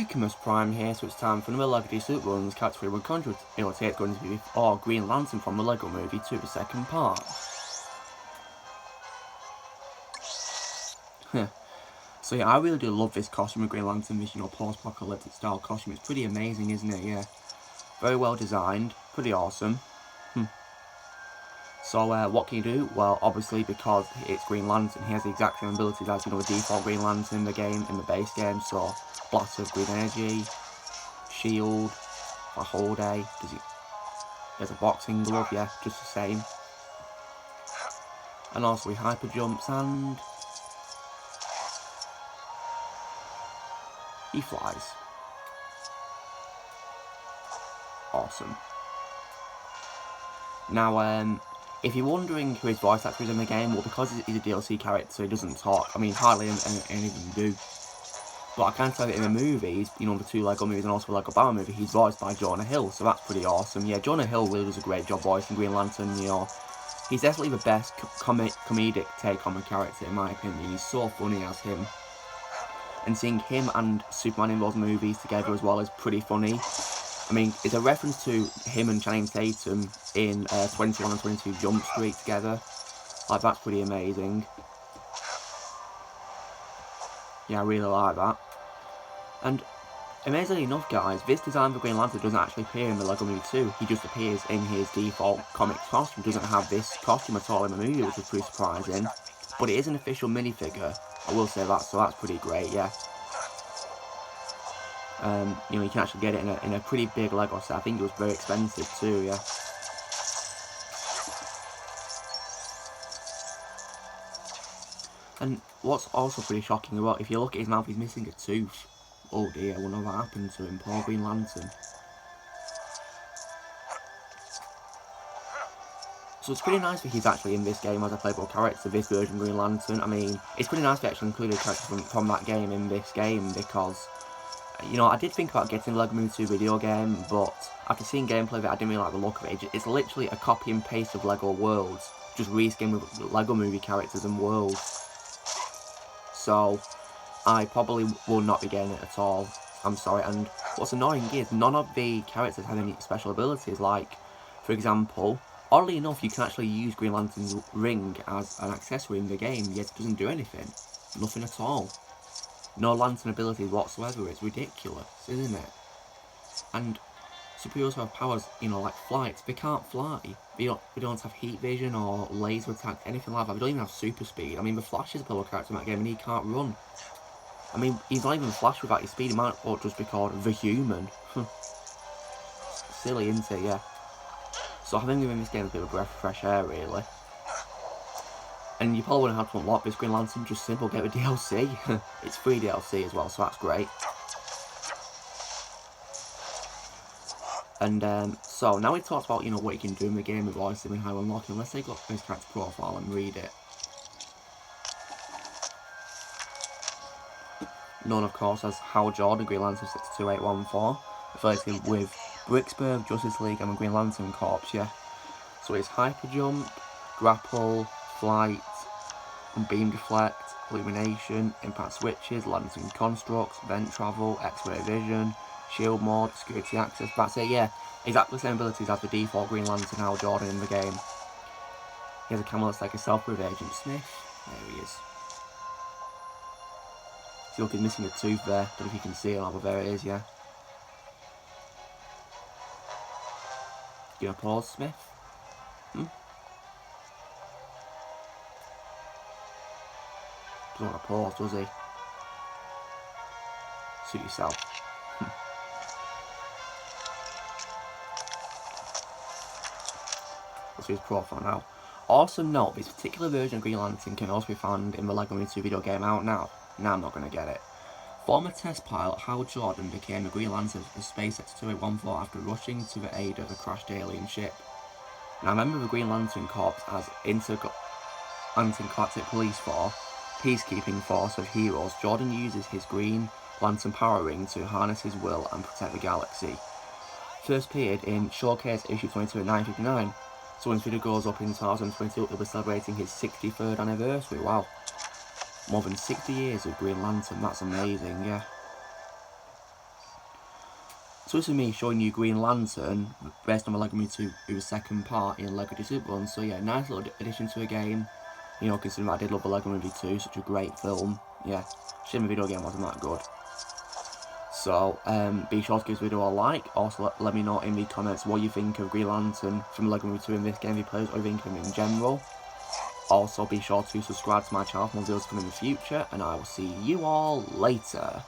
Optimus Prime here, so it's time for another LEGO DC Runs Category 100. It will take going to be our Green Lantern from the LEGO Movie to the second part. So yeah, I really do love this costume of Green Lantern, this post-apocalyptic style costume. It's pretty amazing, isn't it? Yeah. Very well designed, pretty awesome. So what can you do? Well, obviously because it's Green Lantern, he has the exact same abilities as, the default Green Lantern in the game, in the base game. So, blast of green energy, shield, a whole day. There's a boxing glove, yeah, just the same. And also he hyper jumps and he flies. Awesome. Now, if you're wondering who his voice actor is in the game, well, because he's a DLC character, so he doesn't talk. I mean, hardly any of them do. But I can tell that in the movies, the two LEGO movies and also the LEGO Batman movie, he's voiced by Jonah Hill, so that's pretty awesome. Yeah, Jonah Hill really does a great job voicing Green Lantern, He's definitely the best comedic take on the character, in my opinion. He's so funny as him. And seeing him and Superman in those movies together as well is pretty funny. I mean, it's a reference to him and Channing Tatum in 21 and 22 Jump Street together. Like, that's pretty amazing. Yeah, I really like that. And amazingly enough, guys, this design for Green Lantern doesn't actually appear in the LEGO Movie 2. He just appears in his default comics costume. Doesn't have this costume at all in the movie, which is pretty surprising. But it is an official minifigure. I will say that, so that's pretty great, yeah. You can actually get it in a pretty big LEGO set. I think it was very expensive too, yeah. And what's also pretty shocking about, if you look at his mouth, he's missing a tooth. Oh dear, I wonder what happened to him. Poor Green Lantern. So it's pretty nice that he's actually in this game as a playable character, this version of Green Lantern. I mean, it's pretty nice to actually include a character from that game in this game, because, I did think about getting the LEGO Movie 2 video game, but after seeing gameplay of it, I didn't really like the look of it. It's literally a copy and paste of LEGO Worlds, just reskinned with LEGO Movie characters and worlds. So, I probably will not be getting it at all. I'm sorry. And what's annoying is none of the characters have any special abilities. Like, for example, oddly enough, you can actually use Green Lantern's ring as an accessory in the game, yet it doesn't do anything. Nothing at all. No Lantern abilities whatsoever. It's ridiculous, isn't it? And superheroes have powers, like flight. They can't fly. They don't have heat vision or laser attack, anything like that. They don't even have super speed. I mean, the Flash is a playable character in that game and he can't run. I mean, he's not even Flash without his speed. He might just be called the Human. Silly, isn't it? Yeah. So having him in this game is a bit of a breath of fresh air, really. And you probably wouldn't have to unlock this Green Lantern, just simple get the DLC. It's free DLC as well, so that's great. And so now we talked about, what you can do in the game with voice and how unlocking. Let's take a look at his character profile and read it. Known, of course, as Hal Jordan, Green Lantern 62814, affiliated with Bricksburg, Justice League, and the Green Lantern Corps, yeah. So it's hyper jump, grapple, flight, and beam deflect, illumination, impact switches, lantern constructs, vent travel, X-ray vision, shield mode, security access. That's it, yeah. Exactly the same abilities as the default Green Lantern Hal Jordan in the game. He has a camera that's like a self-prove Agent Smith. There he is. See, look, he's missing a tooth there. Don't know if you can see it, but there it is, yeah. You gonna pause, Smith? Doesn't want to pause, does he? Suit yourself. Let's see his profile now. Also note, this particular version of Green Lantern can also be found in the LEGO Movie 2 video game out now. Now I'm not going to get it. Former test pilot Hal Jordan became a Green Lantern for SpaceX 2814 after rushing to the aid of a crashed alien ship. Now, a member of the Green Lantern Corps as Intergalactic Police Force, peacekeeping force of heroes, Jordan uses his Green Lantern power ring to harness his will and protect the galaxy. First appeared in Showcase issue 22 at 959. So when this video goes up in 2022, it'll be celebrating his 63rd anniversary. Wow. More than 60 years of Green Lantern. That's amazing, yeah. So this is me showing you Green Lantern based on my LEGO Movie 2 second part in LEGO Disney Run. So yeah, nice little addition to a game. You know, considering that I did love the LEGO Movie 2, such a great film. Yeah, shame the video game wasn't that good. So, be sure to give this video a like. Also, let me know in the comments what you think of Green Lantern from LEGO Movie 2 in this game, if you played, or you think of him in general. Also, be sure to subscribe to my channel for more videos coming in the future, and I will see you all later.